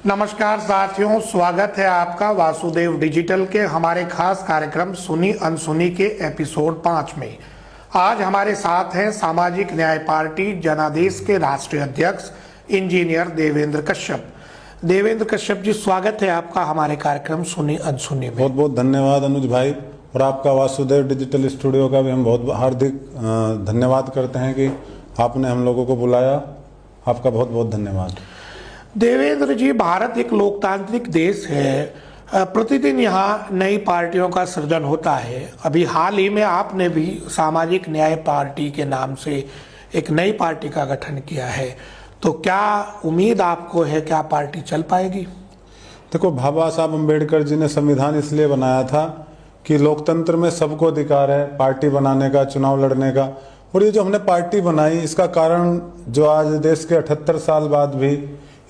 नमस्कार साथियों, स्वागत है आपका वासुदेव डिजिटल के हमारे खास कार्यक्रम सुनी अनसुनी के एपिसोड 5 में। आज हमारे साथ हैं सामाजिक न्याय पार्टी जनादेश के राष्ट्रीय अध्यक्ष इंजीनियर देवेंद्र कश्यप। देवेंद्र कश्यप जी, स्वागत है आपका हमारे कार्यक्रम सुनी अनसुनी में। बहुत बहुत धन्यवाद अनुज भाई, और आपका वासुदेव डिजिटल स्टूडियो का भी हम बहुत हार्दिक धन्यवाद करते हैं कि आपने हम लोगों को बुलाया। आपका बहुत बहुत धन्यवाद। देवेंद्र जी, भारत एक लोकतांत्रिक देश है, प्रतिदिन यहाँ नई पार्टियों का सृजन होता है। अभी हाल ही में आपने भी सामाजिक न्याय पार्टी के नाम से एक नई पार्टी का गठन किया है, तो क्या उम्मीद आपको है क्या पार्टी चल पाएगी? देखो, बाबा साहब अम्बेडकर जी ने संविधान इसलिए बनाया था कि लोकतंत्र में सबको अधिकार है पार्टी बनाने का, चुनाव लड़ने का। और ये जो हमने पार्टी बनाई, इसका कारण जो आज देश के 78 साल बाद भी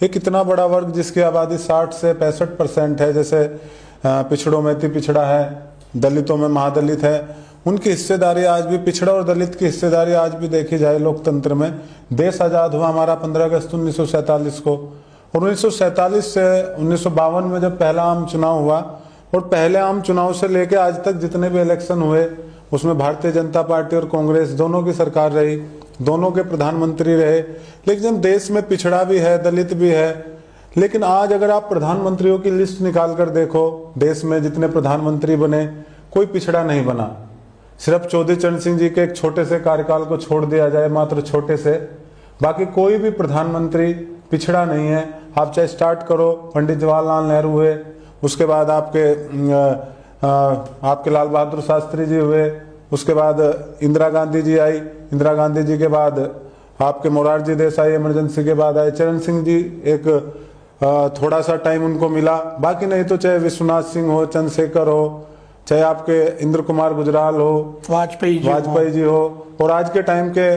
एक इतना बड़ा वर्ग जिसकी आबादी 60 से 65% है, जैसे पिछड़ों में अति पिछड़ा है, दलितों में महादलित है, उनकी हिस्सेदारी आज भी, पिछड़ा और दलित की हिस्सेदारी आज भी देखी जाए लोकतंत्र में। देश आज़ाद हुआ हमारा 15 अगस्त 1947 को, और 1947 से 1952 में जब पहला आम चुनाव हुआ, और पहले आम चुनाव से लेके आज तक जितने भी इलेक्शन हुए उसमें भारतीय जनता पार्टी और कांग्रेस दोनों की सरकार रही, दोनों के प्रधानमंत्री रहे। लेकिन जब देश में पिछड़ा भी है, दलित भी है, लेकिन आज अगर आप प्रधानमंत्रियों की लिस्ट निकाल कर देखो, देश में जितने प्रधानमंत्री बने कोई पिछड़ा नहीं बना। सिर्फ चौधरी चरण सिंह जी के एक छोटे से कार्यकाल को छोड़ दिया जाए, मात्र छोटे से, बाकी कोई भी प्रधानमंत्री पिछड़ा नहीं है। आप चाहे स्टार्ट करो, पंडित जवाहरलाल नेहरू हुए, उसके बाद आपके लाल बहादुर शास्त्री जी हुए, उसके बाद इंदिरा गांधी जी आई, इंदिरा गांधी जी के बाद आपके मोरारजी देसाई इमरजेंसी के बाद आए, चरण सिंह जी एक थोड़ा सा टाइम उनको मिला, बाकी नहीं तो चाहे विश्वनाथ सिंह हो, चंद्रशेखर हो, चाहे आपके इंद्र कुमार गुजराल हो, वाजपेयी जी हो, और आज के टाइम के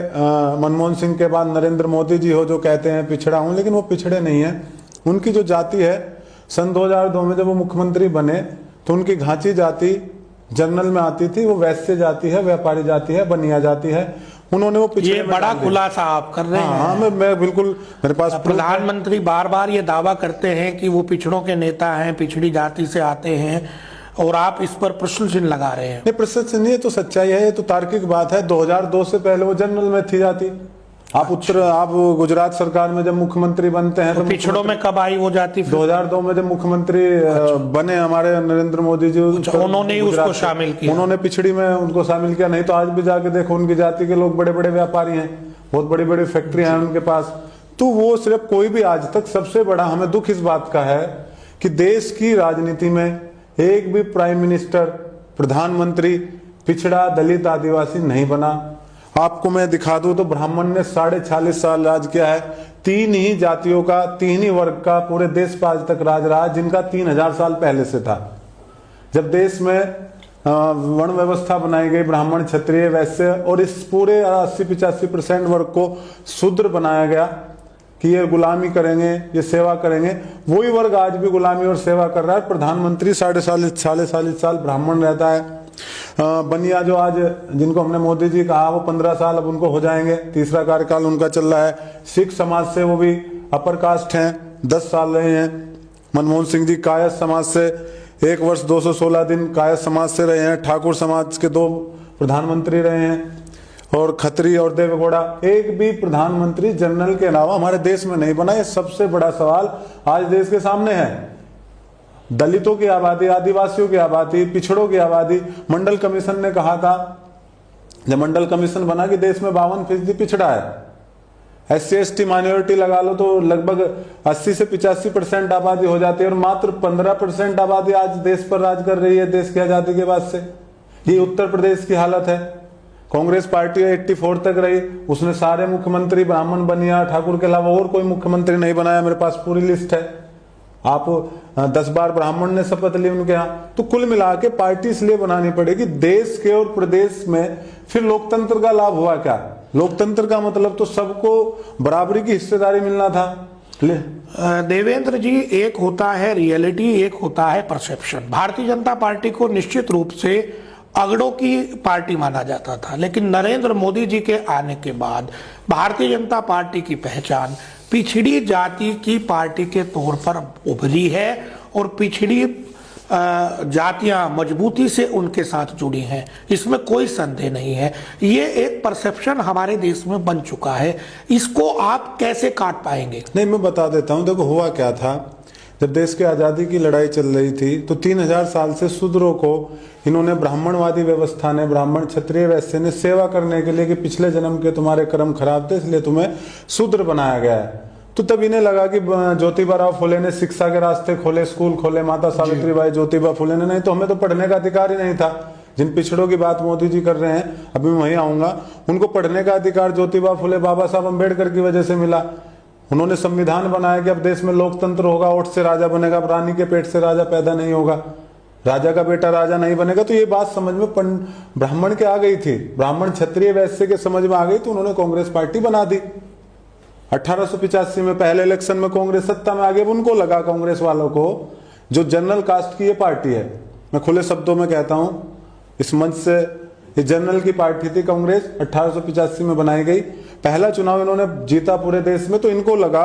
मनमोहन सिंह के बाद नरेंद्र मोदी जी हो, जो कहते हैं पिछड़ा हूं, लेकिन वो पिछड़े नहीं है। उनकी जो जाति है, सन 2002 में जब वो मुख्यमंत्री बने तो उनकी घांची जाति जनरल में आती थी, वो वैश्य जाति है, व्यापारी जाति है, बनिया जाति है। उन्होंने वो पिछड़े, ये बड़ा खुलासा आप कर रहे हैं। हाँ, मैं बिल्कुल, मेरे पास प्रधानमंत्री बार बार ये दावा करते हैं कि वो पिछड़ों के नेता हैं, पिछड़ी जाति से आते हैं, और आप इस पर प्रश्न चिन्ह लगा रहे हैं। नहीं, प्रश्न चिन्ह नहीं, ये तो सच्चाई है, ये तो तार्किक बात है। 2002 से पहले वो जनरल में थी जाती। आप आप गुजरात सरकार में जब मुख्यमंत्री बनते हैं तो पिछड़ों में कब आई वो जाति? 2002 में जब मुख्यमंत्री बने हमारे नरेंद्र मोदी जी, उन्होंने ही उसको शामिल किया, उन्होंने पिछड़ी में उनको शामिल किया। नहीं तो आज भी जाके देखो, उनकी जाति के लोग बड़े बड़े व्यापारी हैं, बहुत बड़ी बड़ी फैक्ट्रियां हैं उनके पास। तो वो सिर्फ कोई भी, आज तक सबसे बड़ा हमें दुख इस बात का है कि देश की राजनीति में एक भी प्राइम मिनिस्टर, प्रधानमंत्री पिछड़ा, दलित, आदिवासी नहीं बना। आपको मैं दिखा दूं तो ब्राह्मण ने 46.5 साल राज किया है। 3 ही जातियों का, 3 ही वर्ग का पूरे देश पर आज तक राज रहा, जिनका 3000 साल पहले से था। जब देश में वर्ण व्यवस्था बनाई गई, ब्राह्मण, क्षत्रिय, वैश्य, और इस पूरे 80-85% वर्ग को शूद्र बनाया गया कि ये गुलामी करेंगे, ये सेवा करेंगे, वही वर्ग आज भी गुलामी और सेवा कर रहा है। प्रधानमंत्री 40 साल ब्राह्मण रहता है। बनिया जो आज, जिनको हमने मोदी जी कहा, वो 15 साल अब उनको हो जाएंगे, तीसरा कार्यकाल उनका चल रहा है। सिख समाज से वो भी अपर कास्ट हैं, 10 साल रहे हैं। मनमोहन सिंह जी कायस्थ समाज से 1 वर्ष 216 दिन कायस्थ समाज से रहे हैं। ठाकुर समाज के 2 प्रधानमंत्री रहे हैं, और खत्री और देवगौड़ा, एक भी प्रधानमंत्री जनरल के अलावा हमारे देश में नहीं बना। ये सबसे बड़ा सवाल आज देश के सामने है। दलितों की आबादी, आदिवासियों की आबादी, पिछड़ों की आबादी, मंडल कमीशन ने कहा था, जब मंडल कमीशन बना, कि देश में 52% पिछड़ा है। SC ST माइनॉरिटी लगा लो तो लगभग 80 से 85% आबादी हो जाती है, और मात्र 15% आबादी आज देश पर राज कर रही है देश की आजादी के बाद से। ये उत्तर प्रदेश की हालत है। कांग्रेस पार्टी 84 तक रही, उसने सारे मुख्यमंत्री ब्राह्मण, बनिया, ठाकुर के अलावा और कोई मुख्यमंत्री नहीं बनाया। मेरे पास पूरी लिस्ट है। आप 10 बार ब्राह्मण ने शपथ ली उनके यहाँ। तो कुल मिला के पार्टी इसलिए बनानी पड़ेगी देश के और प्रदेश में। फिर लोकतंत्र का लाभ हुआ क्या? लोकतंत्र का मतलब तो सबको बराबरी की हिस्सेदारी मिलना था। देवेंद्र जी, एक होता है रियलिटी, एक होता है परसेप्शन। भारतीय जनता पार्टी को निश्चित रूप से अगड़ों की पार्टी माना जाता था, लेकिन नरेंद्र मोदी जी के आने के बाद भारतीय जनता पार्टी की पहचान पिछड़ी जाति की पार्टी के तौर पर उभरी है और पिछड़ी जातियां मजबूती से उनके साथ जुड़ी हैं, इसमें कोई संदेह नहीं है। ये एक परसेप्शन हमारे देश में बन चुका है, इसको आप कैसे काट पाएंगे? नहीं, मैं बता देता हूं। देखो हुआ क्या था, जब देश की आजादी की लड़ाई चल रही थी तो 3000 साल से शूद्रों को इन्होंने, ब्राह्मणवादी व्यवस्था ने, ब्राह्मण क्षत्रिय वैश्य ने सेवा करने के लिए कि पिछले जन्म के तुम्हारे कर्म खराब थे इसलिए तुम्हें शूद्र बनाया गया है। तो तब इन्हें लगा कि ज्योतिबा फुले ने शिक्षा के रास्ते खोले, स्कूल खोले, माता सावित्रीबाई ज्योतिबा फुले ने, नहीं तो हमें तो पढ़ने का अधिकार ही नहीं था। जिन पिछड़ों की बात मोदी जी कर रहे हैं, अभी मैं वहीं आऊंगा, उनको पढ़ने का अधिकार ज्योतिबा फुले, बाबा साहब अम्बेडकर की वजह से मिला। उन्होंने संविधान बनाया कि अब देश में लोकतंत्र होगा, ओट से राजा बनेगा, रानी के पेट से राजा पैदा नहीं होगा, राजा का बेटा राजा नहीं बनेगा। तो ये बात समझ में ब्राह्मण के आ गई थी, ब्राह्मण क्षत्रिय वैश्य के समझ में आ गई, तो उन्होंने कांग्रेस पार्टी बना दी। 1885 में पहले इलेक्शन में कांग्रेस सत्ता में आ गई। उनको लगा, कांग्रेस वालों को, जो जनरल कास्ट की ये पार्टी है, मैं खुले शब्दों में कहता हूं इस मंच से, ये जनरल की पार्टी थी कांग्रेस, 1885 में बनाई गई। पहला चुनाव इन्होंने जीता पूरे देश में, तो इनको लगा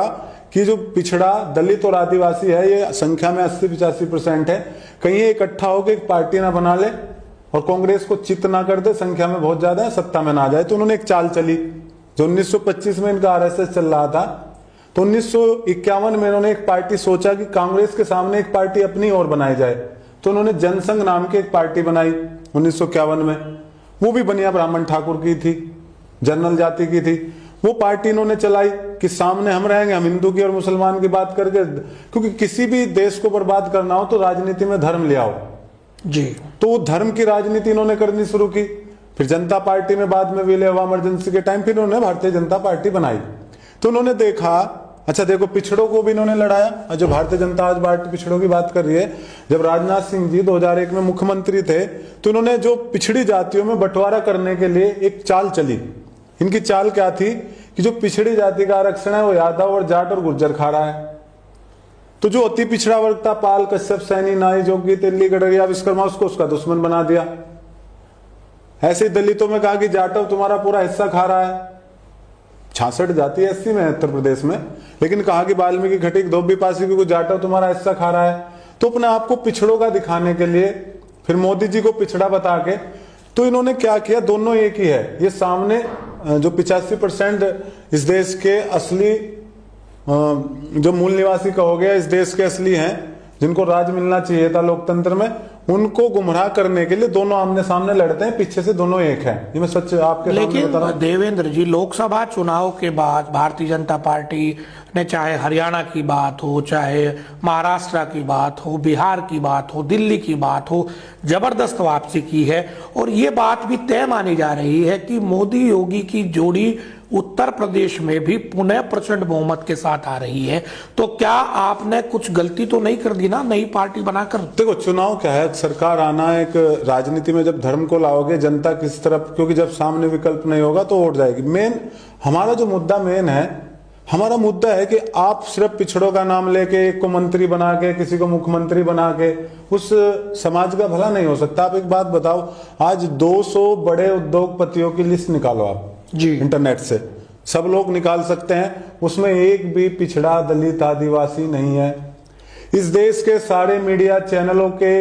कि जो पिछड़ा दलित और आदिवासी है, ये संख्या में 80-85% है, कहीं ये इकट्ठा होकर एक पार्टी ना बना ले और कांग्रेस को चित ना कर दे, संख्या में बहुत ज्यादा है, सत्ता में ना जाए। तो उन्होंने एक चाल चली, जो 1925 में इनका आरएसएस चल रहा था, तो 1951 में इन्होंने एक पार्टी सोचा कि कांग्रेस के सामने एक पार्टी अपनी और बनाई जाए। तो उन्होंने जनसंघ नाम की एक पार्टी बनाई 1951 में। वो भी बनिया ब्राह्मण ठाकुर की थी, जनरल जाति की थी। वो पार्टी इन्होंने चलाई कि सामने हम रहेंगे, हम हिंदू की और मुसलमान की बात करके, क्योंकि किसी भी देश को बर्बाद करना हो तो राजनीति में धर्म ले आओ जी। तो वो धर्म की राजनीति इन्होंने करनी शुरू की। फिर जनता पार्टी में बाद में विलय हुआ इमरजेंसी के टाइम, फिर उन्होंने भारतीय जनता पार्टी बनाई। तो उन्होंने देखा, अच्छा देखो, पिछड़ों को भी इन्होंने लड़ाया। जो भारतीय जनता आज पार्टी पिछड़ों की बात कर रही है, जब राजनाथ सिंह जी 2001 में मुख्यमंत्री थे, तो उन्होंने जो पिछड़ी जातियों में बंटवारा करने के लिए एक चाल चली। इनकी चाल क्या थी कि जो पिछड़ी जाति का आरक्षण है वो यादव और जाट और गुर्जर खा रहा है। तो जो अति पिछड़ा वर्ग था, पाल, कश्यप, सैनी, नाई, जोगी, तेली, गडरिया, विश्वकर्मा, उसको उसका दुश्मन बना दिया। ऐसे दलितों में कहा कि जाटव तुम्हारा पूरा हिस्सा खा रहा है। 66 जाति एससी में है उत्तर प्रदेश में, लेकिन कहा कि वाल्मीकि, खटीक, धोबी, पासी की जाटव तुम्हारा हिस्सा खा रहा है। तो अपने आप को पिछड़ों का दिखाने के लिए फिर मोदी जी को पिछड़ा बता के, तो इन्होंने क्या किया, दोनों एक ही है। ये सामने जो 85% इस देश के असली, जो मूल निवासी कहोगे, इस देश के असली हैं, जिनको राज मिलना चाहिए था लोकतंत्र में, उनको गुमराह करने के लिए दोनों आमने सामने लड़ते हैं, पीछे से दोनों एक हैं। ये मैं सच आपके सामने बता रहा हूं। देवेंद्र जी, लोकसभा चुनाव के बाद भारतीय जनता पार्टी ने, चाहे हरियाणा की बात हो, चाहे महाराष्ट्र की बात हो, बिहार की बात हो, दिल्ली की बात हो, जबरदस्त वापसी की है। और ये बात भी तय मानी जा रही है कि मोदी योगी की जोड़ी उत्तर प्रदेश में भी पुनः प्रचंड बहुमत के साथ आ रही है। तो क्या आपने कुछ गलती तो नहीं कर दी ना नई पार्टी बनाकर? देखो, चुनाव क्या है, सरकार आना, एक राजनीति में जब धर्म को लाओगे, जनता किस तरफ, क्योंकि जब सामने विकल्प नहीं होगा तो वोट जाएगी। मेन हमारा जो मुद्दा है, हमारा मुद्दा है कि आप सिर्फ पिछड़ों का नाम लेके एक को मंत्री बना के, किसी को मुख्यमंत्री बना के उस समाज का भला नहीं हो सकता। आप एक बात बताओ, आज 200 बड़े उद्योगपतियों की लिस्ट निकालो आप जी, इंटरनेट से, सब लोग निकाल सकते हैं, उसमें एक भी पिछड़ा, दलित, आदिवासी नहीं है। इस देश के सारे मीडिया चैनलों के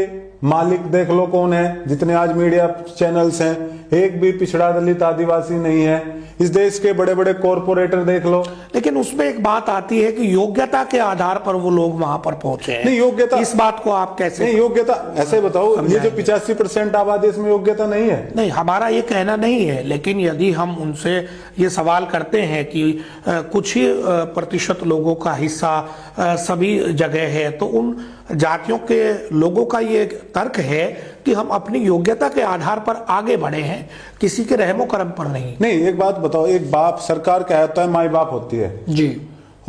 मालिक देख लो कौन है, जितने आज मीडिया चैनल्स हैं, एक भी पिछड़ा, दलित, आदिवासी नहीं है। इस देश के बड़े बड़े कॉरपोरेटर देख लो। लेकिन उसमें एक बात आती है कि योग्यता के आधार पर वो लोग वहां पर पहुंचे हैं। नहीं, योग्यता, इस बात को आप कैसे? नहीं, योग्यता ऐसे बताओ, ये जो 85% आबादी, इसमें योग्यता नहीं है। नहीं, हमारा ये कहना नहीं है, लेकिन यदि हम उनसे ये सवाल करते हैं कि कुछ ही प्रतिशत लोगों का हिस्सा सभी जगह है, तो उन जातियों के लोगों का ये तर्क है कि हम अपनी योग्यता के आधार पर आगे बढ़े हैं, किसी के रहमो करम पर नहीं। नहीं, एक बात बताओ, एक बाप, सरकार क्या होता है, माई बाप होती है जी।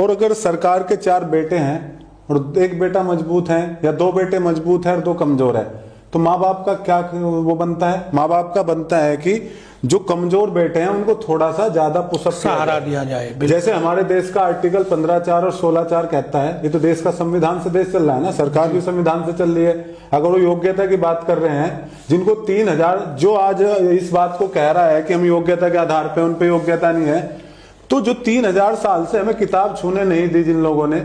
और अगर सरकार के 4 बेटे हैं और एक बेटा मजबूत है या 2 बेटे मजबूत है और 2 कमजोर है, तो माँ बाप का क्या वो बनता है? माँ बाप का बनता है कि जो कमजोर बेटे हैं उनको थोड़ा सा ज्यादा पुशअप सहारा दिया जाए। जैसे हमारे देश का आर्टिकल 15(4) और 16(4) कहता है, ये तो देश का संविधान से देश चल रहा है ना, सरकार भी संविधान से चल रही है। अगर वो योग्यता की बात कर रहे हैं, जिनको 3000, जो आज इस बात को कह रहा है कि हम योग्यता के आधार पे, उन पे योग्यता नहीं है, तो जो 3000 साल से हमें किताब छूने नहीं दी जिन लोगों ने,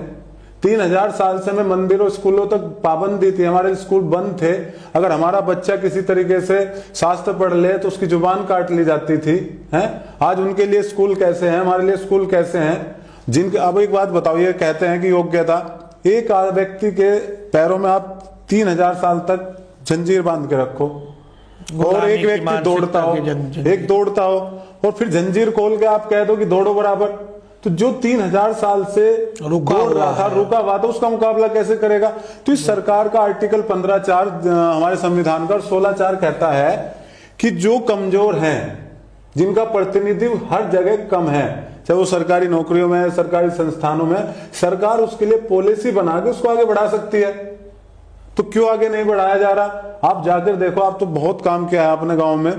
3000 साल से हमें मंदिरों स्कूलों तक पाबंदी थी, हमारे स्कूल बंद थे। अगर हमारा बच्चा किसी तरीके से शास्त्र पढ़ ले तो उसकी जुबान काट ली जाती थी, हैं? आज उनके लिए स्कूल कैसे हैं, हमारे लिए स्कूल कैसे हैं? जिनके, अब एक बात बताओ, ये कहते हैं कि योग्यता, एक व्यक्ति के पैरों में आप 3000 साल तक जंजीर बांध के रखो और एक व्यक्ति दौड़ता हो, एक दौड़ता हो और फिर जंजीर खोल के आप कह दो कि दौड़ो बराबर, तो जो 3000 साल से दौड़ रहा था, रुका हुआ था, उसका मुकाबला कैसे करेगा? तो इस सरकार का आर्टिकल 15(4) हमारे संविधान का और 16(4) कहता है कि जो कमजोर हैं, जिनका प्रतिनिधित्व हर जगह कम है, चाहे वो सरकारी नौकरियों में, सरकारी संस्थानों में, सरकार उसके लिए पॉलिसी बना के उसको आगे बढ़ा सकती है। तो क्यों आगे नहीं बढ़ाया जा रहा? आप जाकर देखो, आप तो बहुत काम किया है अपने गांव में,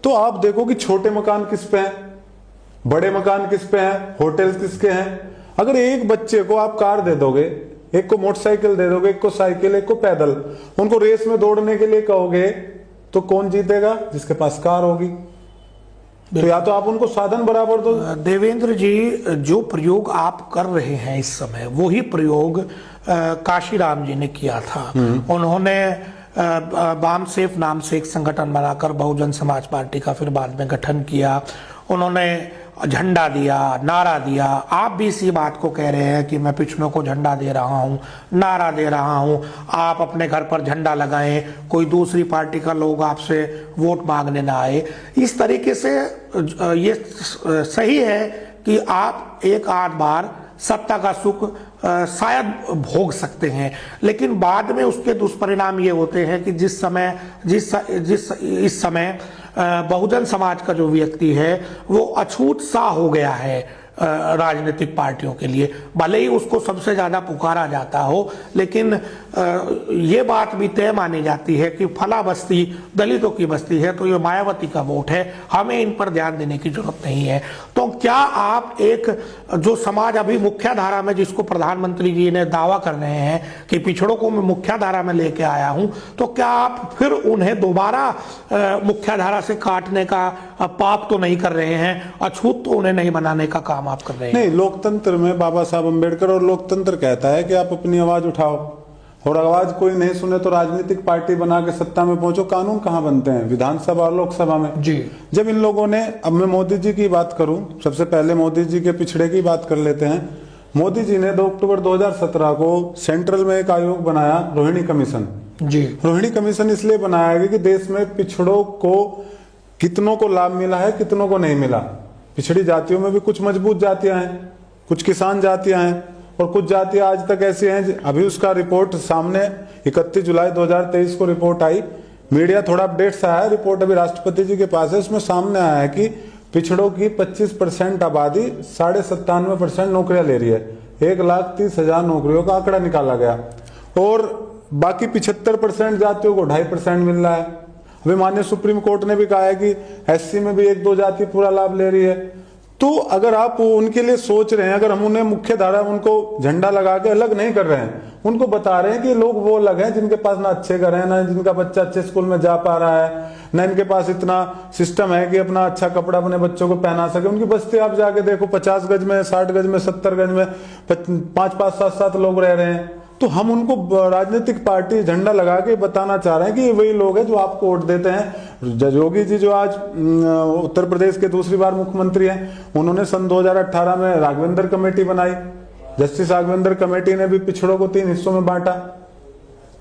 तो आप देखो कि छोटे मकान किस पे हैं, बड़े मकान किस पे हैं, होटल किसके हैं। अगर एक बच्चे को आप कार दे दोगे, एक को मोटरसाइकिल दे दोगे, एक को साइकिल, एक को पैदल, उनको रेस में दौड़ने के लिए कहोगे, तो कौन जीतेगा? जिसके पास कार होगी। तो या तो आप उनको साधन बराबर दो। देवेंद्र जी, जो प्रयोग आप कर रहे हैं इस समय, वही प्रयोग काशीराम जी ने किया था। उन्होंने वामसेफ नाम से एक संगठन बनाकर बहुजन समाज पार्टी का फिर बाद में गठन किया। उन्होंने झंडा दिया, नारा दिया। आप भी इसी बात को कह रहे हैं कि मैं पिछड़ों को झंडा दे रहा हूं, नारा दे रहा हूं। आप अपने घर पर झंडा लगाएं, कोई दूसरी पार्टी का लोग आपसे वोट मांगने ना आए। इस तरीके से ये सही है कि आप एक आध बार सत्ता का सुख शायद भोग सकते हैं, लेकिन बाद में उसके दुष्परिणाम ये होते हैं कि इस समय बहुजन समाज का जो व्यक्ति है वो अछूत सा हो गया है राजनीतिक पार्टियों के लिए। भले ही उसको सबसे ज्यादा पुकारा जाता हो, लेकिन ये बात भी तय मानी जाती है कि फला बस्ती दलितों की बस्ती है, तो ये मायावती का वोट है, हमें इन पर ध्यान देने की जरूरत नहीं है। तो क्या आप एक जो समाज अभी मुख्य धारा में, जिसको प्रधानमंत्री जी ने दावा कर रहे हैं कि पिछड़ों को मैं मुख्य धारा में लेके आया हूं, तो क्या आप फिर उन्हें दोबारा मुख्य धारा से काटने का पाप तो नहीं कर रहे हैं, अछूत तो उन्हें नहीं बनाने का काम आप कर रहे हैं? नहीं, लोकतंत्र में बाबा साहब अम्बेडकर और लोकतंत्र कहता है कि आप अपनी आवाज उठाओ, और आवाज कोई नहीं सुने तो राजनीतिक पार्टी बना के सत्ता में पहुंचो। कानून कहां बनते हैं? विधानसभा और लोकसभा में जी। जब इन लोगों ने, अब मैं मोदी जी की बात करूं, सबसे पहले मोदी जी के पिछड़े की बात कर लेते हैं। मोदी जी ने 2 अक्टूबर 2017 को सेंट्रल में एक आयोग बनाया, रोहिणी कमीशन। जी। रोहिणी कमीशन इसलिए बनाया गया कि देश में पिछड़ों को, कितनों को लाभ मिला है, कितनों को नहीं मिला। पिछड़ी जातियों में भी कुछ मजबूत जातियां हैं, कुछ किसान जातियां हैं, और कुछ जातियां आज तक ऐसी हैं। अभी उसका रिपोर्ट सामने 31 जुलाई 2023 को रिपोर्ट आई, मीडिया थोड़ा अपडेट सा है, रिपोर्ट अभी राष्ट्रपति जी के पास है। उसमें सामने आया है कि पिछड़ों की 25% आबादी 97.5% नौकरियां ले रही है। 1,30,000 नौकरियों का आंकड़ा निकाला गया, और बाकी 75% जातियों को 2.5% मिल रहा है। अभी माननीय सुप्रीम कोर्ट ने भी कहा है कि एससी में भी 1-2 जाति पूरा लाभ ले रही है। तो अगर आप उनके लिए सोच रहे हैं, अगर हम उन्हें मुख्य धारा, उनको झंडा लगा के अलग नहीं कर रहे हैं, उनको बता रहे हैं कि लोग वो अलग हैं जिनके पास ना अच्छे घर है, ना जिनका बच्चा अच्छे स्कूल में जा पा रहा है, ना इनके पास इतना सिस्टम है कि अपना अच्छा कपड़ा अपने बच्चों को पहना सके। उनकी बस्ती आप जाके देखो, 50 गज में, 60 गज में, 70 गज में 5-5, 7-7 लोग रह रहे हैं। तो हम उनको राजनीतिक पार्टी झंडा लगा के बताना चाह रहे हैं कि ये वही लोग हैं जो आपको वोट देते हैं। योगी जी जो आज उत्तर प्रदेश के दूसरी बार मुख्यमंत्री हैं, उन्होंने सन 2018 में राघवेंद्र कमेटी बनाई। जस्टिस राघवेंद्र कमेटी ने भी पिछड़ों को 3 हिस्सों में बांटा,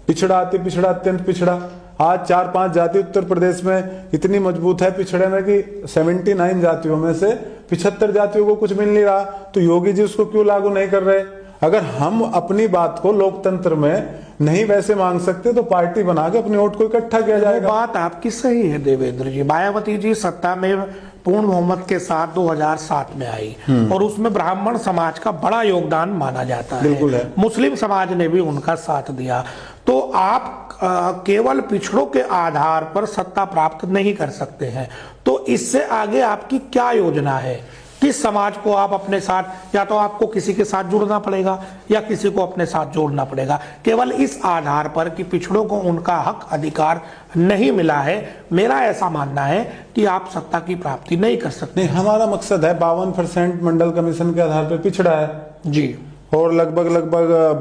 पिछड़ा, अति पिछड़ा, अत्यंत पिछड़ा। आज 4-5 जाति उत्तर प्रदेश में इतनी मजबूत है पिछड़े में कि 79 जातियों में से 75 जातियों को कुछ मिल नहीं रहा। तो योगी जी उसको क्यों लागू नहीं कर रहे? अगर हम अपनी बात को लोकतंत्र में नहीं वैसे मांग सकते तो पार्टी बना के अपने वोट को इकट्ठा किया जाएगा। बात आपकी सही है देवेंद्र जी। मायावती जी सत्ता में पूर्ण बहुमत के साथ 2007 में आई, और उसमें ब्राह्मण समाज का बड़ा योगदान माना जाता है। बिल्कुल है। मुस्लिम समाज ने भी उनका साथ दिया। तो आप केवल पिछड़ों के आधार पर सत्ता प्राप्त नहीं कर सकते हैं। तो इससे आगे आपकी क्या योजना है? किस समाज को आप अपने साथ, या तो आपको किसी के साथ जुड़ना पड़ेगा या किसी को अपने साथ जोड़ना पड़ेगा, केवल इस आधार पर कि पिछड़ों को उनका हक अधिकार नहीं मिला है। मेरा ऐसा मानना है कि आप सत्ता की प्राप्ति नहीं कर सकते। नहीं, हमारा मकसद है 52% मंडल कमीशन के आधार पर पिछड़ा है जी, और लगभग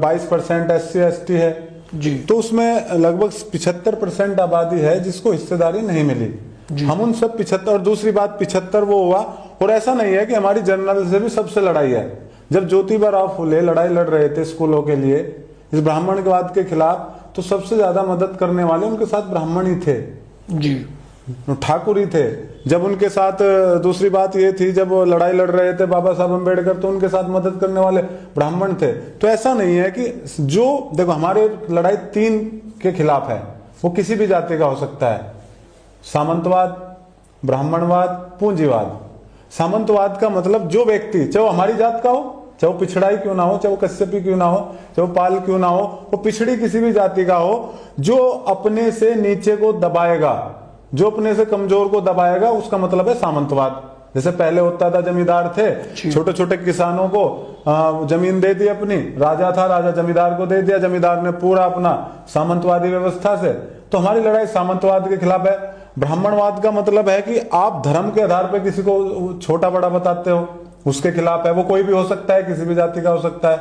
22% SC ST है जी, तो उसमें लगभग 75% आबादी है जिसको हिस्सेदारी नहीं मिली। हम उन सब 75, और दूसरी बात 75 वो हुआ, और ऐसा नहीं है कि हमारी जनरल से भी सबसे लड़ाई है। जब ज्योतिबा राव फुले लड़ाई लड़ रहे थे स्कूलों के लिए इस ब्राह्मणवाद के खिलाफ, तो सबसे ज्यादा मदद करने वाले उनके साथ ब्राह्मण ही थे जी, ठाकुर ही थे। जब उनके साथ, दूसरी बात ये थी, जब वो लड़ाई लड़ रहे थे बाबा साहब अम्बेडकर, तो उनके साथ मदद करने वाले ब्राह्मण थे। तो ऐसा नहीं है कि जो, देखो हमारे लड़ाई 3 के खिलाफ है, वो किसी भी जाति का हो सकता है, सामंतवाद, ब्राह्मणवाद, पूंजीवाद। सामंतवाद का मतलब जो व्यक्ति, चाहे वो हमारी जात का हो, चाहे वो पिछड़ाई क्यों ना हो, चाहे वो कश्यपी क्यों ना हो, चाहे वो पाल क्यों ना हो, वो पिछड़ी किसी भी जाति का हो, जो अपने से नीचे को दबाएगा, जो अपने से कमजोर को दबाएगा, उसका मतलब है सामंतवाद। जैसे पहले होता था, जमींदार थे, छोटे छोटे किसानों को जमीन दे दी अपनी, राजा था, राजा जमींदार को दे दिया, जमींदार ने पूरा अपना सामंतवादी व्यवस्था से। तो हमारी लड़ाई सामंतवाद के खिलाफ है। ब्राह्मणवाद का मतलब है कि आप धर्म के आधार पर किसी को छोटा बड़ा बताते हो, उसके खिलाफ है। वो कोई भी हो सकता है, किसी भी जाति का हो सकता है।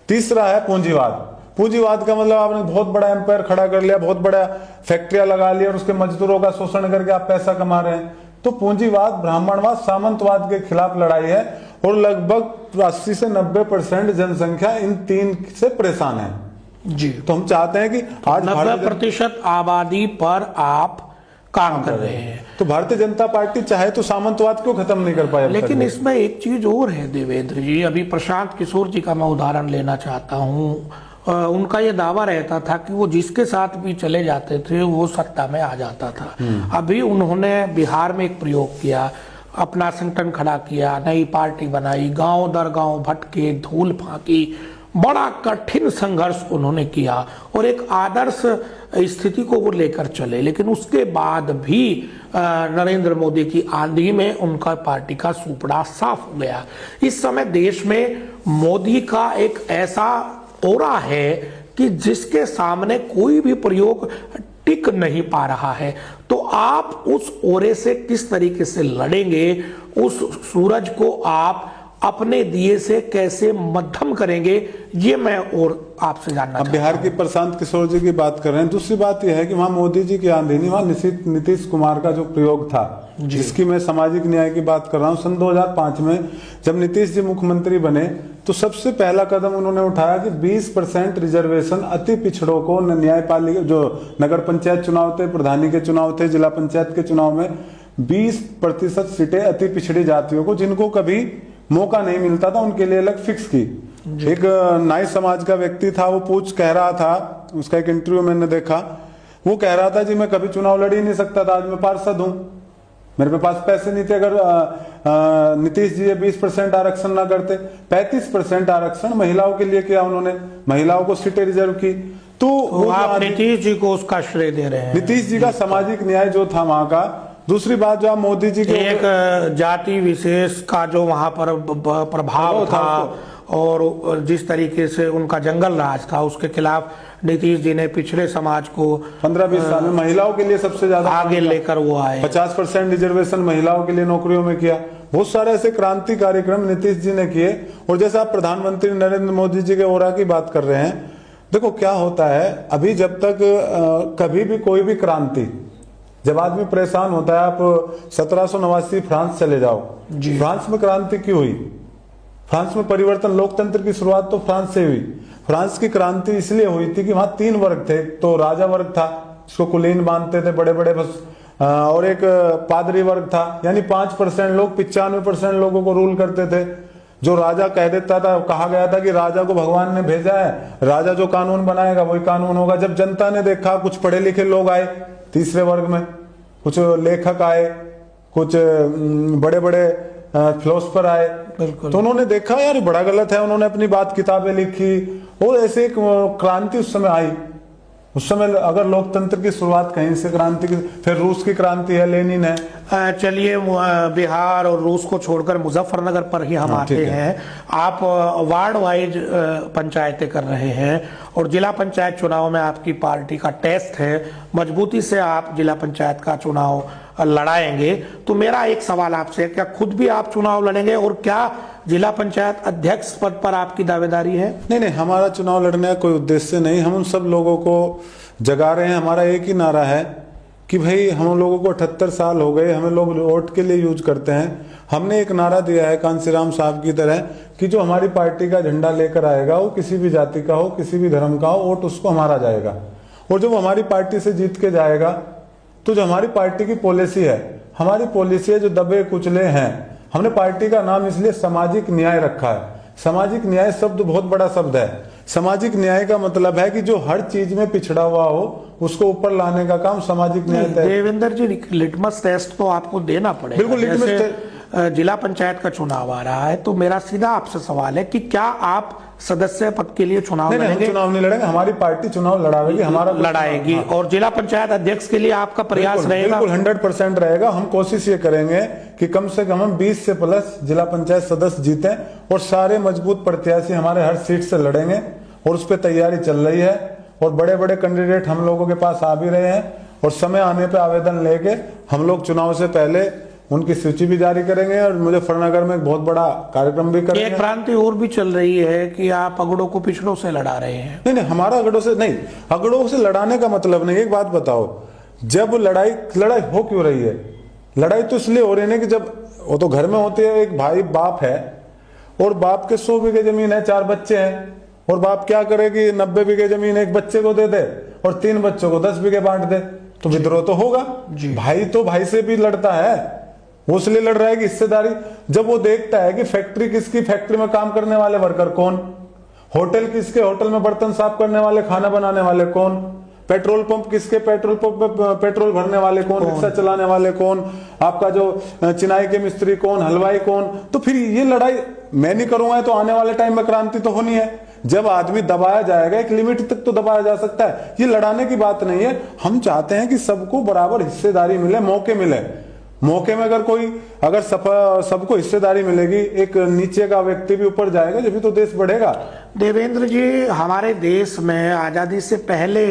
तीसरा है पूंजीवाद। पूंजीवाद का मतलब आपने बहुत बड़ा एम्पायर खड़ा कर लिया, बहुत बड़ा फैक्ट्रियां लगा लिया और उसके मजदूरों का शोषण करके आप पैसा कमा रहे हैं। तो पूंजीवाद, ब्राह्मणवाद, सामंतवाद के खिलाफ लड़ाई है, और लगभग 80 से 90% जनसंख्या इन 3 से परेशान है जी। तो हम चाहते हैं कि आज 90% आबादी पर आप काम कर रहे हैं। तो भारतीय जनता पार्टी चाहे तो सामंतवाद क्यों खत्म नहीं कर पाया? लेकिन इसमें एक चीज और है देवेंद्र जी, अभी प्रशांत किशोर जी का मैं उदाहरण लेना चाहता हूँ। उनका ये दावा रहता था कि वो जिसके साथ भी चले जाते थे वो सत्ता में आ जाता था। अभी उन्होंने बिहार में एक प्रयोग किया, अपना संगठन खड़ा किया, नई पार्टी बनाई, गांव दर गांव भटके, धूल फांकी, बड़ा कठिन संघर्ष उन्होंने किया और एक आदर्श स्थिति को वो लेकर चले। लेकिन उसके बाद भी नरेंद्र मोदी की आंधी में उनका पार्टी का सुपड़ा साफ हो गया। इस समय देश में मोदी का एक ऐसा ओरा है कि जिसके सामने कोई भी प्रयोग टिक नहीं पा रहा है। तो आप उस ओरे से किस तरीके से लड़ेंगे, उस सूरज को आप अपने दिए से कैसे मध्यम करेंगे, ये मैं और आपसे जानना अब बिहार की प्रशांत किशोर जी की बात कर रहे हैं। दूसरी बात यह है कि वहां मोदी जी की आंधी नहीं, वहां नीतीश कुमार का जो प्रयोग था, जिसकी मैं सामाजिक न्याय की बात कर रहा हूं। सन 2005 में जब नीतीश जी मुख्यमंत्री बने तो सबसे पहला कदम उन्होंने उठाया कि 20% रिजर्वेशन अति पिछड़ों को न्यायपालिका, जो नगर पंचायत चुनाव थे, प्रधानी के चुनाव थे, जिला पंचायत के चुनाव में 20% सीटें अति पिछड़ी जातियों को, जिनको कभी मौका नहीं मिलता था, उनके लिए अलग फिक्स की। एक नाई समाज का व्यक्ति था, वो कह रहा था, उसका एक इंटरव्यू मैंने देखा, वो कह रहा था जी मैं कभी चुनाव लड़ ही नहीं सकता था, आज मैं पार्षद हूं, मेरे पे पास पैसे नहीं थे। अगर नीतीश जी 20% आरक्षण ना करते, 35% आरक्षण महिलाओं के लिए किया उन्होंने, महिलाओं को सीटें रिजर्व की। तो आप नीतीश जी को उसका श्रेय दे रहे हैं। नीतीश जी का सामाजिक न्याय जो था वहां का। दूसरी बात जो आप मोदी जी के एक जाति विशेष का जो वहां पर प्रभाव था और जिस तरीके से उनका जंगल राज था, उसके खिलाफ नीतीश जी ने पिछड़े समाज को 15-20 साल में महिलाओं के लिए सबसे ज्यादा आगे लेकर वो आए। 50% रिजर्वेशन महिलाओं के लिए नौकरियों में किया। बहुत सारे ऐसे क्रांति कार्यक्रम नीतीश जी ने किए। और जैसे आप प्रधानमंत्री नरेंद्र मोदी जी के ओरा की बात कर रहे हैं, देखो क्या होता है, अभी जब तक कभी भी कोई भी क्रांति, जब आदमी परेशान होता है, आप 1789 फ्रांस चले जाओ, फ्रांस में क्रांति क्यों हुई? फ्रांस में परिवर्तन, लोकतंत्र की शुरुआत तो फ्रांस से हुई। फ्रांस की क्रांति इसलिए हुई थी कि वहां 3 वर्ग थे। तो राजा वर्ग था, जिसको कुलीन मानते थे बड़े बड़े बस, और एक पादरी वर्ग था, यानी 5% लोग 95% लोगों को रूल करते थे। जो राजा कह देता था, कहा गया था कि राजा को भगवान ने भेजा है, राजा जो कानून बनाएगा वही कानून होगा। जब जनता ने देखा, कुछ पढ़े लिखे लोग आए तीसरे वर्ग में, कुछ लेखक आए, कुछ बड़े बड़े फिलोसफर आए, तो उन्होंने देखा यार बड़ा गलत है, उन्होंने अपनी बात किताबें लिखी और ऐसे एक क्रांति उस समय आई। उस समय अगर लोकतंत्र की शुरुआत कहीं से क्रांति की, फिर रूस की क्रांति है, लेनिन है। चलिए बिहार और रूस को छोड़कर मुजफ्फरनगर पर ही हम आते हैं। आप वार्ड वाइज पंचायतें कर रहे हैं और जिला पंचायत चुनाव में आपकी पार्टी का टेस्ट है, मजबूती से आप जिला पंचायत का चुनाव लड़ाएंगे। तो मेरा एक सवाल आपसे, क्या खुद भी आप चुनाव लड़ेंगे और क्या जिला पंचायत अध्यक्ष पद पर आपकी दावेदारी है? नहीं, हमारा चुनाव लड़ने का कोई उद्देश्य नहीं। हम उन सब लोगों को जगा रहे हैं। हमारा एक ही नारा है कि भाई हम लोगों को 78 साल हो गए, हमें लोग वोट के लिए यूज करते हैं। हमने एक नारा दिया है कांसीराम साहब की तरह कि जो हमारी पार्टी का झंडा लेकर आएगा वो किसी भी जाति का हो, किसी भी धर्म का हो, वोट उसको हमारा जाएगा। और जब हमारी पार्टी से जीत के जाएगा तो जो हमारी पार्टी की पॉलिसी है, हमारी पॉलिसी है जो दबे कुचले हैं। हमने पार्टी का नाम इसलिए सामाजिक न्याय रखा है। सामाजिक न्याय शब्द बहुत बड़ा शब्द है। सामाजिक न्याय का मतलब है कि जो हर चीज में पिछड़ा हुआ हो उसको ऊपर लाने का काम सामाजिक न्याय। देवेंद्र जी, लिटमस टेस्ट तो आपको देना पड़ेगा। बिल्कुल, लिटमस जिला पंचायत का चुनाव आ रहा है तो मेरा सीधा आपसे सवाल है कि क्या आप सदस्य पद के लिए चुनाव लड़ेंगे? चुनाव नहीं लड़ेंगे, हमारी पार्टी चुनाव लड़ाएगी, हमारा लड़ाएगी। और जिला पंचायत अध्यक्ष के लिए आपका प्रयास रहेगा? बिल्कुल 100% रहेगा। हम कोशिश ये करेंगे कि कम से कम हम 20 से प्लस जिला पंचायत सदस्य जीते और सारे मजबूत प्रत्याशी हमारे हर सीट से लड़ेंगे और उस पर तैयारी चल रही है और बड़े बड़े कैंडिडेट हम लोगों के पास आ भी रहे हैं और समय आने पर आवेदन लेके हम लोग चुनाव से पहले उनकी सूची भी जारी करेंगे और मुजफ्फरनगर में एक बहुत बड़ा कार्यक्रम भी करेंगे। एक क्रांति और भी चल रही है कि आप अगड़ों को पिछड़ों से लड़ा रहे हैं। नहीं, हमारा अगड़ों से नहीं, अगड़ों से लड़ाने का मतलब नहीं। एक बात बताओ, जब लड़ाई हो क्यों रही है? लड़ाई तो इसलिए हो रही है कि जब वो तो घर में होते हैं, एक भाई बाप है और बाप के 100 बीघे जमीन है, 4 बच्चे हैं और बाप क्या करे कि 90 बीघे जमीन एक बच्चे को दे दे और 3 बच्चों को 10 बीघे बांट दे, तो विद्रोह तो होगा। भाई तो भाई से भी लड़ता है, वो इसलिए लड़ रहा है कि हिस्सेदारी। जब वो देखता है कि फैक्ट्री किसकी, फैक्ट्री में काम करने वाले वर्कर कौन, होटल किसके, होटल में बर्तन साफ करने वाले, खाना बनाने वाले कौन, पेट्रोल पंप किसके, पेट्रोल पंप पे पेट्रोल भरने वाले कौन, रिक्शा चलाने वाले कौन, आपका जो चिनाई के मिस्त्री कौन, हलवाई कौन। तो फिर ये लड़ाई मैं नहीं करूंगा तो आने वाले टाइम में क्रांति तो होनी है। जब आदमी दबाया जाएगा, एक लिमिट तक तो दबाया जा सकता है। ये लड़ाने की बात नहीं है। हम चाहते हैं कि सबको बराबर हिस्सेदारी मिले, मौके मिले। मौके में अगर सबको हिस्सेदारी मिलेगी, एक नीचे का व्यक्ति भी ऊपर जाएगा, जब भी तो देश बढ़ेगा। देवेंद्र जी, हमारे देश में आजादी से पहले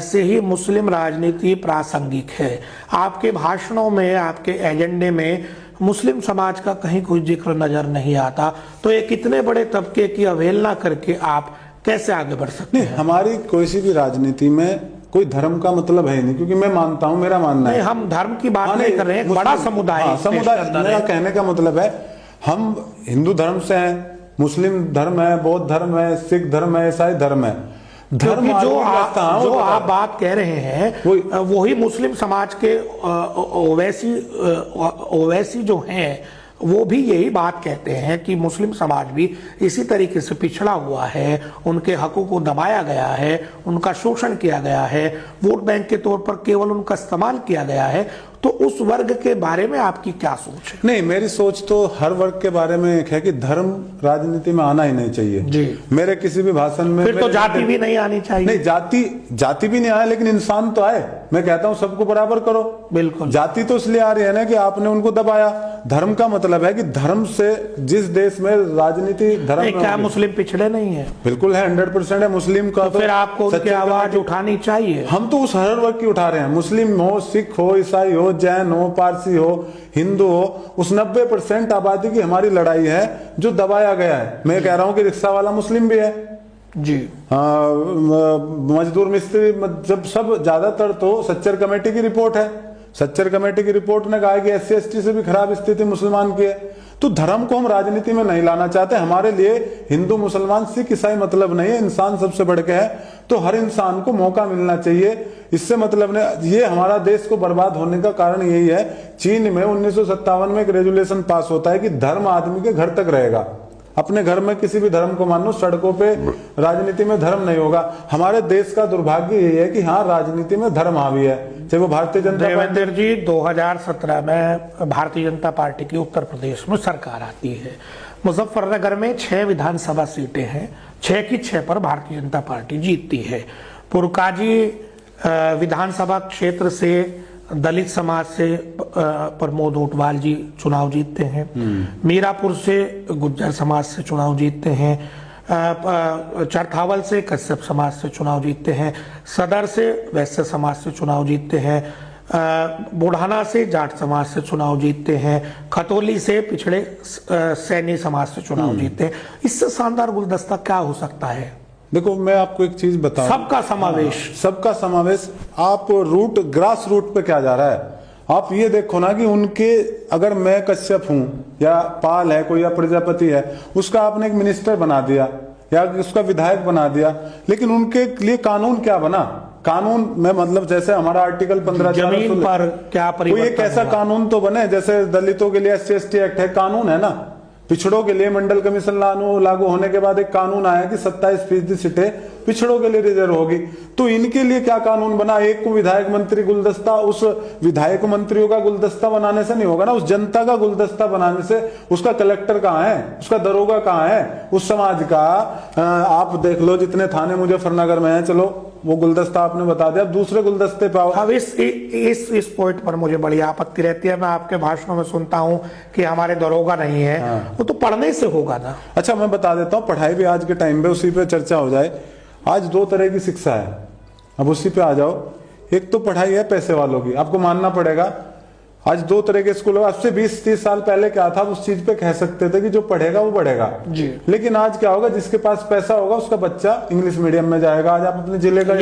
से ही मुस्लिम राजनीति प्रासंगिक है। आपके भाषणों में, आपके एजेंडे में मुस्लिम समाज का कहीं कोई जिक्र नजर नहीं आता। तो एक इतने बड़े तबके की अवहेलना करके आप कैसे आगे बढ़ सकते हैं? हमारी कोई भी राजनीति में कोई धर्म का मतलब है नहीं, क्योंकि मैं मानता हूं, मेरा मानना है। हम धर्म की बात नहीं कर रहे हैं, बड़ा समुदाय। मेरा कहने का मतलब है, हम हिंदू धर्म से हैं, मुस्लिम धर्म है, बौद्ध धर्म है, सिख धर्म है, ईसाई धर्म है। धर्म जो आप बात कह रहे हैं वही मुस्लिम समाज के ओवैसी जो हैं वो भी यही बात कहते हैं कि मुस्लिम समाज भी इसी तरीके से पिछड़ा हुआ है, उनके हकों को दबाया गया है, उनका शोषण किया गया है, वोट बैंक के तौर पर केवल उनका इस्तेमाल किया गया है। तो उस वर्ग के बारे में आपकी क्या सोच है? नहीं, मेरी सोच तो हर वर्ग के बारे में एक है कि धर्म राजनीति में आना ही नहीं चाहिए जी। मेरे किसी भी भाषण में फिर तो जाति भी नहीं आनी चाहिए। नहीं, जाति भी नहीं आए, लेकिन इंसान तो आए। मैं कहता हूं सबको बराबर करो। बिल्कुल। जाति तो इसलिए आ रही है ना कि आपने उनको दबाया। धर्म का मतलब है कि धर्म से जिस देश में राजनीति धर्म क्या मुस्लिम पिछड़े नहीं है? बिल्कुल है, 100% है मुस्लिम का। तो फिर आपको उनकी आवाज उठानी चाहिए। हम तो उस हर वर्ग की उठा रहे हैं, मुस्लिम हो, सिख हो, ईसाई हो, जैन हो, पारसी हो, हिंदू हो। उस 90% आबादी की हमारी लड़ाई है जो दबाया गया है। मैं कह रहा हूं कि रिक्शा वाला मुस्लिम भी है जी, मजदूर मिस्त्री, जब सब ज्यादातर तो सच्चर कमेटी की रिपोर्ट है। सच्चर कमेटी की रिपोर्ट ने कहा कि SC/ST से भी खराब स्थिति मुसलमान की है। तो धर्म को हम राजनीति में नहीं लाना चाहते। हमारे लिए हिंदू, मुसलमान, सिख, ईसाई मतलब नहीं है, इंसान सबसे बढ़ के है। तो हर इंसान को मौका मिलना चाहिए। इससे मतलब नहीं, ये हमारा देश को बर्बाद होने का कारण यही है। चीन में 1957 में एक रेजुलेशन पास होता है कि धर्म आदमी के घर तक रहेगा। अपने घर में किसी भी धर्म को मानो, सड़कों पे राजनीति में धर्म नहीं होगा। हमारे देश का दुर्भाग्य यही है कि हाँ, राजनीति में धर्म हावी है, चाहे वो भारतीय जनता पार्टी। देवेंद्र जी, 2017 में भारतीय जनता पार्टी की उत्तर प्रदेश में सरकार आती है। मुजफ्फरनगर में 6 विधानसभा सीटें हैं, 6 की 6 पर भारतीय जनता पार्टी जीतती है। पुरकाजी विधानसभा क्षेत्र से दलित समाज से प्रमोद ऊंटवाल जी चुनाव जीतते हैं। मीरापुर से गुज्जर समाज से चुनाव जीतते हैं। चरथावल से कश्यप समाज से चुनाव जीतते हैं। सदर से वैश्य समाज से चुनाव जीतते हैं। बुढ़ाना से जाट समाज से चुनाव जीतते हैं। खतौली से पिछड़े सैनी समाज से चुनाव जीतते हैं। इससे शानदार गुलदस्ता क्या हो सकता है? देखो, मैं आपको एक चीज बताऊं, सबका समावेश। आप ग्रास रूट पे क्या जा रहा है? आप ये देखो ना कि उनके, अगर मैं कश्यप हूं या पाल है कोई या प्रजापति है, उसका आपने एक मिनिस्टर बना दिया या उसका विधायक बना दिया, लेकिन उनके लिए कानून क्या बना? कानून में मतलब जैसे हमारा आर्टिकल 15 जमीन पर क्या परिवर्तन, कोई एक ऐसा कानून तो बने, जैसे दलितों के लिए SC/ST एक्ट है, कानून है ना। पिछड़ों के लिए मंडल कमीशन लागू होने के बाद एक कानून आया कि 27% सीटें पिछड़ों के लिए रिजर्व होगी। तो इनके लिए क्या कानून बना? एक को विधायक मंत्री गुलदस्ता, उस विधायक मंत्रियों का गुलदस्ता बनाने से नहीं होगा ना, उस जनता का गुलदस्ता बनाने से। उसका कलेक्टर कहाँ है? उसका दरोगा कहाँ है? उस समाज का आप देख लो, जितने थाने मुजफ्फरनगर में है, चलो वो गुलदस्ता आपने बता दिया। अब दूसरे गुलदस्ते पे आओ। अब इस पॉइंट पर मुझे बड़ी आपत्ति रहती है। मैं आपके भाषणों में सुनता हूं कि हमारे दरोगा नहीं है। वो तो पढ़ने से होगा ना। अच्छा, मैं बता देता हूँ, पढ़ाई भी आज के टाइम पे उसी पे चर्चा हो जाए। आज 2 तरह की शिक्षा है, अब उसी पे आ जाओ। एक तो पढ़ाई है पैसे वालों की, आपको मानना पड़ेगा। आज 2 तरह के स्कूल, आज से 20-30 साल पहले क्या था, उस चीज पे कह सकते थे कि जो पढ़ेगा वो बढ़ेगा जी। लेकिन आज क्या होगा, जिसके पास पैसा होगा उसका बच्चा इंग्लिश मीडियम में जाएगा। आज आप अपने जिले का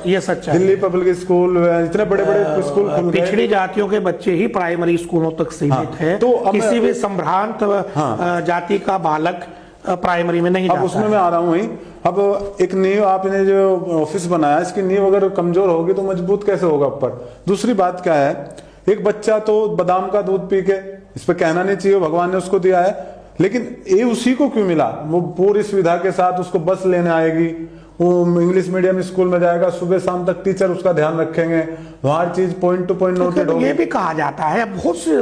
ये सच्चा दिल्ली पब्लिक स्कूल, इतने बड़े बड़े स्कूल खुल गए। पिछड़ी जातियों के बच्चे ही प्राइमरी स्कूलों तक सीमित है। तो किसी भी संभ्रांत जाति का बालक प्राइमरी में नहीं जाता। अब उसमें मैं आ रहा हूँ। अब एक नींव आपने जो ऑफिस बनाया, इसकी नींव अगर कमजोर होगी तो मजबूत कैसे होगा ऊपर? दूसरी बात क्या है, एक बच्चा तो बादाम का दूध पी के, इस पे कहना नहीं चाहिए, भगवान ने उसको दिया है, लेकिन ये उसी को क्यों मिला? वो पूरी सुविधा के साथ उसको बस लेने आएगी, वो इंग्लिश मीडियम स्कूल में जाएगा, सुबह शाम तक टीचर उसका ध्यान रखेंगे, हर चीज पॉइंट टू पॉइंट नोटेड होगी। ये भी कहा जाता है बहुत से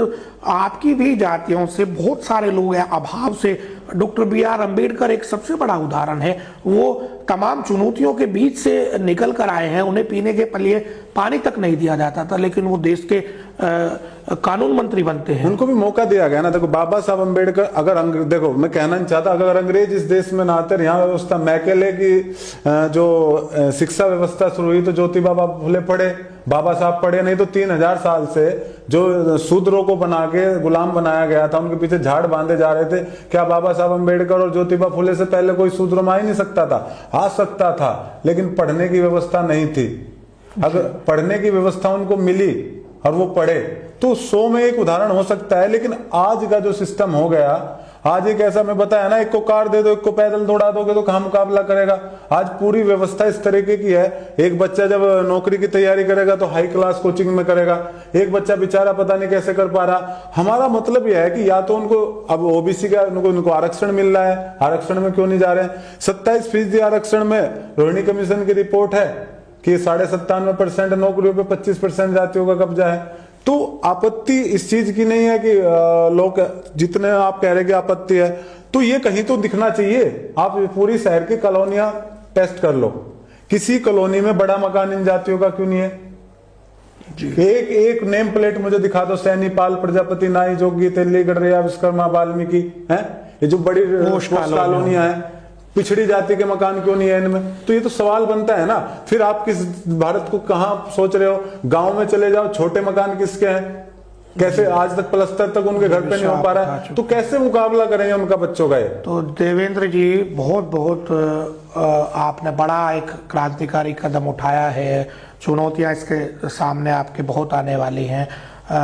आपकी भी जातियों से बहुत सारे लोग हैं अभाव से। Doctor B.R. अम्बेडकर एक सबसे बड़ा उदाहरण है। वो तमाम चुनौतियों के बीच से निकल कर आए हैं। उन्हें पीने के लिए पानी तक नहीं दिया जाता था, लेकिन वो देश के कानून मंत्री बनते हैं। उनको भी मौका दिया गया ना। देखो, बाबा साहब अम्बेडकर, अगर देखो, मैं कहना नहीं चाहता, अगर अंग्रेज इस देश में ना आते, यहाँ व्यवस्था मैकेले की जो शिक्षा व्यवस्था शुरू हुई, तो ज्योतिबा फुले पढ़े, बाबा साहब पढ़े नहीं, तो 3000 साल से जो शूद्रों को बना के गुलाम बनाया गया था, उनके पीछे झाड़ बांधे जा रहे थे। क्या बाबा साहब अम्बेडकर और ज्योतिबा फुले से पहले कोई शूद्र में आ ही नहीं सकता था? आ सकता था, लेकिन पढ़ने की व्यवस्था नहीं थी। अगर पढ़ने की व्यवस्था उनको मिली और वो पढ़े, तो 100 में एक उदाहरण हो सकता है। लेकिन आज का जो सिस्टम हो गया, आज एक ऐसा, मैं बताया ना, एक को कार दे दो, एक को पैदल दौड़ा दोगे तो कहाँ मुकाबला करेगा? आज पूरी व्यवस्था इस तरीके की है। एक बच्चा जब नौकरी की तैयारी करेगा तो हाई क्लास कोचिंग में करेगा, एक बच्चा बेचारा पता नहीं कैसे कर पा रहा। हमारा मतलब यह है कि या तो उनको अब OBC का उनको आरक्षण मिल रहा है, आरक्षण में क्यों नहीं जा रहे हैं? 27% आरक्षण में रोहिणी कमीशन की रिपोर्ट है कि 97.5% नौकरियों पे 25% जातियों का कब्जा है। तो आपत्ति इस चीज की नहीं है कि लोग जितने आप कह रहे कि आपत्ति है, तो ये कहीं तो दिखना चाहिए। आप पूरी शहर की कॉलोनियां टेस्ट कर लो, किसी कॉलोनी में बड़ा मकान इन जातियों का क्यों नहीं है? एक नेम प्लेट मुझे दिखा दो, सैनी, पाल, प्रजापति, नाई, जोगी, तेली, गडरिया, विश्वकर्मा, वाल्मीकि, है ये जो बड़ी कॉलोनियां हैं, पिछड़ी जाति के मकान क्यों नहीं है इनमें? तो ये तो सवाल बनता है ना। फिर आप किस भारत को कहां सोच रहे हो? गांव में चले जाओ, छोटे मकान किसके हैं? कैसे आज तक प्लस्तर तक उनके घर पे नहीं हो पा रहा है? तो कैसे मुकाबला करेंगे उनका बच्चों का? तो देवेंद्र जी, बहुत आपने बड़ा एक क्रांतिकारी कदम उठाया है। चुनौतियां इसके सामने आपके बहुत आने वाली हैं।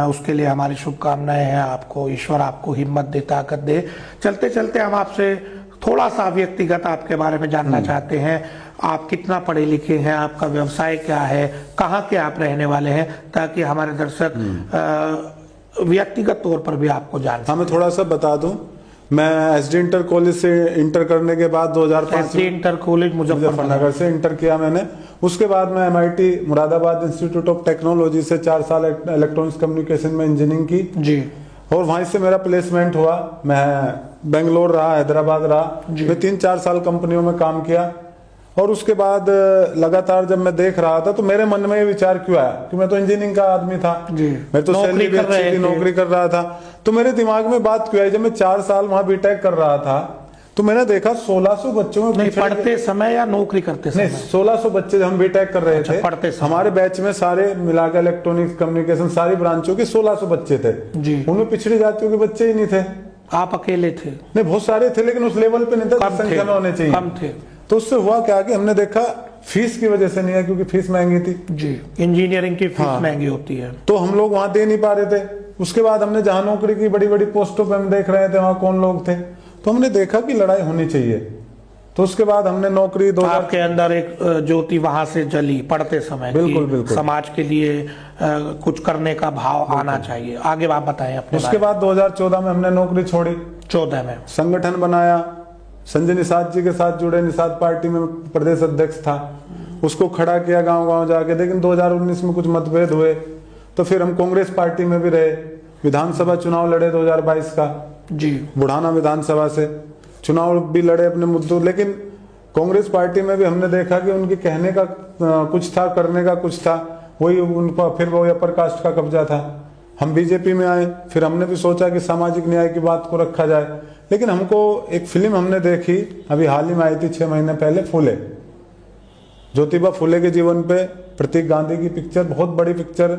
उसके लिए हमारी शुभकामनाएं हैं आपको। ईश्वर आपको हिम्मत दे, ताकत दे। चलते चलते हम आपसे थोड़ा सा व्यक्तिगत आपके बारे में जानना चाहते हैं। आप कितना पढ़े लिखे हैं, आपका व्यवसाय क्या है, कहाँ के आप रहने वाले हैं, ताकि हमारे दर्शक व्यक्तिगत तौर पर भी आपको जान सकें। मैं थोड़ा सा बता दूं, मैं SD इंटर कॉलेज से इंटर करने के बाद 2005 SD इंटर कॉलेज मुजफ्फरनगर से इंटर किया मैंने। उसके बाद मैं MIT Moradabad institute of technology से 4 साल इलेक्ट्रॉनिक्स कम्युनिकेशन में इंजीनियरिंग की जी, और वहीं से मेरा प्लेसमेंट हुआ। मैं बेंगलोर रहा, हैदराबाद रहा, मैं 3-4 साल कंपनियों में काम किया और उसके बाद लगातार जब मैं देख रहा था तो मेरे मन में ये विचार क्यों आया कि मैं तो इंजीनियरिंग का आदमी था, मैं तो सैलरी भी अच्छी थी, नौकरी कर रहा था, तो मेरे दिमाग में बात क्यों आई, जब मैं 4 साल वहां बीटेक कर रहा था तो मैंने देखा 1600 बच्चों में, नहीं पढ़ते समय या नौकरी करते समय? नहीं, 1600 बच्चे जब हम बीटेक कर रहे थे, पढ़ते समय हमारे बैच में सारे मिलाकर इलेक्ट्रॉनिक्स कम्युनिकेशन सारी ब्रांचों के 1600 बच्चे थे जी। उनमें पिछड़ी जातियों के बच्चे ही नहीं थे। आप अकेले थे? नहीं, बहुत सारे थे लेकिन उस लेवल पे नहीं था जिस संख्या में होने चाहिए, कम थे। तो उससे हुआ क्या कि हमने देखा फीस की वजह से नहीं है, क्योंकि फीस महंगी थी जी, इंजीनियरिंग की फीस महंगी होती है, तो हम लोग वहां दे नहीं पा रहे थे। उसके बाद हमने जहां नौकरी की बड़ी बड़ी पोस्टों पे हम देख रहे थे वहां कौन लोग थे, तो हमने देखा कि लड़ाई होनी चाहिए, तो उसके बाद हमने नौकरी आपके अंदर एक ज्योति वहां से जली पढ़ते समय, बिल्कुल बिल्कुल, समाज के लिए कुछ करने का भाव आना चाहिए। आगे आप बताएं अपने। उसके बाद 2014 में हमने नौकरी छोड़ी, 14 में संगठन बनाया, संजय निषाद जी के साथ जुड़े, निषाद पार्टी में प्रदेश अध्यक्ष था, उसको खड़ा किया गांव गांव जाके, लेकिन 2019 में कुछ मतभेद हुए तो फिर हम कांग्रेस पार्टी में भी रहे, विधानसभा चुनाव लड़े 2022 का जी, बुढ़ाना विधानसभा से चुनाव भी लड़े अपने मुद्दों, लेकिन कांग्रेस पार्टी में भी हमने देखा कि उनके कहने का कुछ था, करने का कुछ था, वही उनका फिर वो अपर कास्ट का कब्जा था। हम बीजेपी में आए, फिर हमने भी सोचा कि सामाजिक न्याय की बात को रखा जाए, लेकिन हमको एक फिल्म हमने देखी अभी हाल ही में आई थी 6 महीने पहले, फूले, ज्योतिबा फूले के जीवन पे प्रतीक गांधी की पिक्चर, बहुत बड़ी पिक्चर।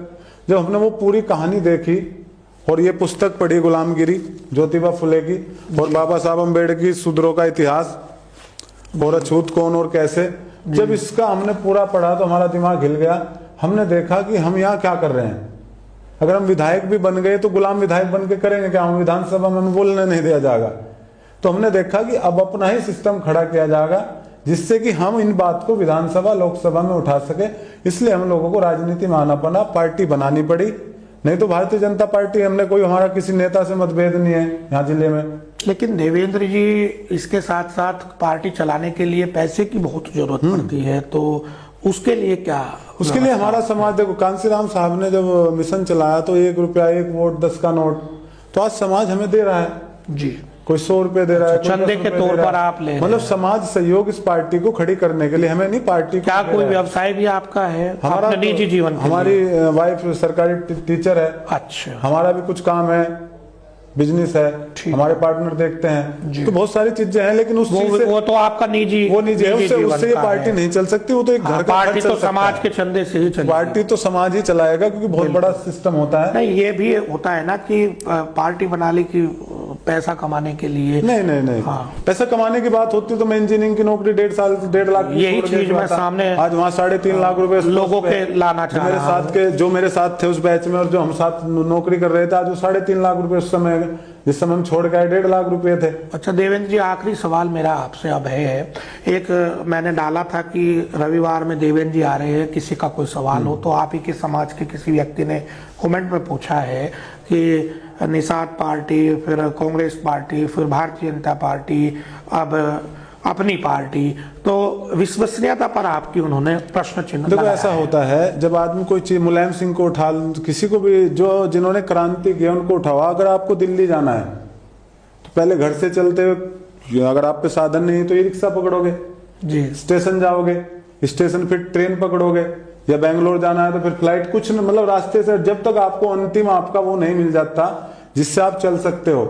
जब हमने वो पूरी कहानी देखी और ये पुस्तक पढ़ी गुलामगिरी ज्योतिबा फुले की और बाबा साहब अम्बेडकर की शूद्रों का इतिहास और अछूत कौन और कैसे, जब इसका हमने पूरा पढ़ा तो हमारा दिमाग हिल गया। हमने देखा कि हम यहाँ क्या कर रहे हैं, अगर हम विधायक भी बन गए तो गुलाम विधायक बन के करेंगे क्या, हम विधानसभा में हमें बोलने नहीं दिया जाएगा। तो हमने देखा कि अब अपना ही सिस्टम खड़ा किया जाएगा जिससे कि हम इन बात को विधानसभा लोकसभा में उठा सके, इसलिए हम लोगों को राजनीति में आना पड़ा, पार्टी बनानी पड़ी। नहीं तो भारतीय जनता पार्टी, हमने कोई, हमारा किसी नेता से मतभेद नहीं है यहाँ जिले में। लेकिन देवेंद्र जी, इसके साथ साथ पार्टी चलाने के लिए पैसे की बहुत जरूरत पड़ती है, तो उसके लिए क्या? उसके लिए हमारा समाज, देखो कांसीराम साहब ने जब मिशन चलाया तो 1 रुपया 1 वोट 10 का नोट, तो आज समाज हमें दे रहा है जी, कोई 100 रुपए दे रहा है, चंदे के तौर पर आप ले, मतलब समाज सहयोग इस पार्टी को खड़ी करने के लिए, हमें नहीं पार्टी। क्या कोई व्यवसाय भी आपका है? हमारा निजी जीवन? हमारी वाइफ सरकारी टीचर है। अच्छा, हमारा भी कुछ काम है, बिजनेस है, हमारे पार्टनर देखते हैं, तो बहुत सारी चीजें हैं, लेकिन उस चीज से वो तो आपका निजी, वो निजी है, उससे ये पार्टी नहीं चल सकती, वो तो एक घर का पार्टी तो समाज के चंदे से ही चलेगी। पार्टी तो समाज ही चलाएगा, क्योंकि बहुत बड़ा सिस्टम होता है। नहीं, ये भी होता है ना कि पार्टी बना ली कि पैसा कमाने के लिए, नहीं, पैसा कमाने की बात होती तो मैं इंजीनियरिंग की नौकरी 1.5 लाख, यही चीज मैं सामने, आज वहाँ 3.5 लाख रुपए लोगों के लाना चाह मेरे साथ के, जो मेरे साथ थे उस बैच में और जो हम साथ नौकरी कर रहे थे, आज वो 3.5 लाख रुपए उस समय, जिस समय हम छोड़ गए 1.5 लाख रुपए थे। अच्छा देवेंद्र जी, आखिरी सवाल मेरा आपसे अब है, एक मैंने डाला था कि रविवार में देवेंद्र जी आ रहे हैं, किसी का कोई सवाल हो तो आप ही के समाज के किसी व्यक्ति ने कमेंट में पूछा है कि निषाद पार्टी, फिर कांग्रेस पार्टी, फिर भारतीय जनता पार्टी, अब अपनी पार्टी, तो विश्वसनीयता पर आपकी उन्होंने प्रश्न चिन्ह देखो ऐसा होता है, जब आदमी कोई चीज, मुलायम सिंह को उठा, किसी को भी, जो जिन्होंने क्रांति की उनको उठाओ। अगर आपको दिल्ली जाना है तो पहले घर से चलते हुए, अगर आप पे साधन नहीं तो ये रिक्शा पकड़ोगे जी, स्टेशन जाओगे, स्टेशन फिर ट्रेन पकड़ोगे, या बेंगलोर जाना है तो फिर फ्लाइट, कुछ मतलब रास्ते से, जब तक आपको अंतिम आपका वो नहीं मिल जाता जिससे आप चल सकते हो,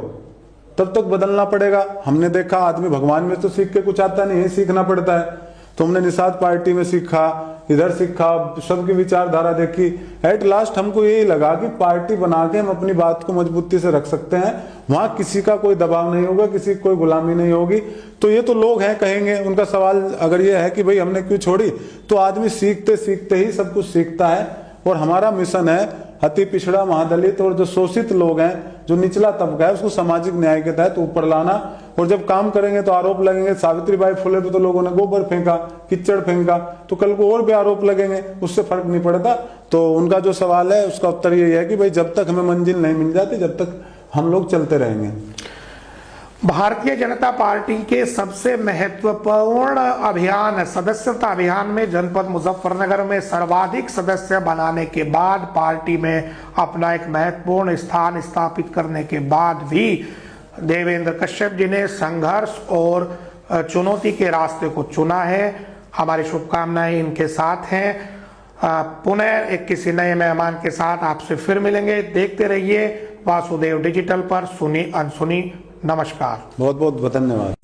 तब तक बदलना पड़ेगा। हमने देखा आदमी भगवान में तो सीख के कुछ आता नहीं है, सीखना पड़ता है। तो हमने निषाद पार्टी में सीखा, इधर सीखा, सबकी विचारधारा देखी, एट लास्ट हमको यही लगा कि पार्टी बना के हम अपनी बात को मजबूती से रख सकते हैं, वहां किसी का कोई दबाव नहीं होगा, किसी की कोई गुलामी नहीं होगी। तो ये तो लोग हैं कहेंगे, उनका सवाल अगर ये है कि भाई हमने क्यों छोड़ी, तो आदमी सीखते सीखते ही सब कुछ सीखता है। और हमारा मिशन है अति पिछड़ा, महादलित और जो शोषित लोग हैं, जो निचला तबका है, उसको सामाजिक न्याय के तहत ऊपर लाना। और जब काम करेंगे तो आरोप लगेंगे, सावित्रीबाई फुले पे तो लोगों ने गोबर फेंका, कीचड़ फेंका, तो कल को और भी आरोप लगेंगे, उससे फर्क नहीं पड़ता। तो उनका जो सवाल है उसका उत्तर यही है कि भाई जब तक हमें मंजिल नहीं मिल जाती, जब तक हम लोग चलते रहेंगे। भारतीय जनता पार्टी के सबसे महत्वपूर्ण अभियान, सदस्यता अभियान में जनपद मुजफ्फरनगर में सर्वाधिक सदस्य बनाने के बाद, पार्टी में अपना एक महत्वपूर्ण स्थान स्थापित करने के बाद भी देवेंद्र कश्यप जी ने संघर्ष और चुनौती के रास्ते को चुना है। हमारी शुभकामनाएं इनके साथ हैं। पुनः एक किसी नए मेहमान के साथ आपसे फिर मिलेंगे। देखते रहिए वासुदेव डिजिटल पर सुनी अनसुनी। नमस्कार। बहुत बहुत धन्यवाद।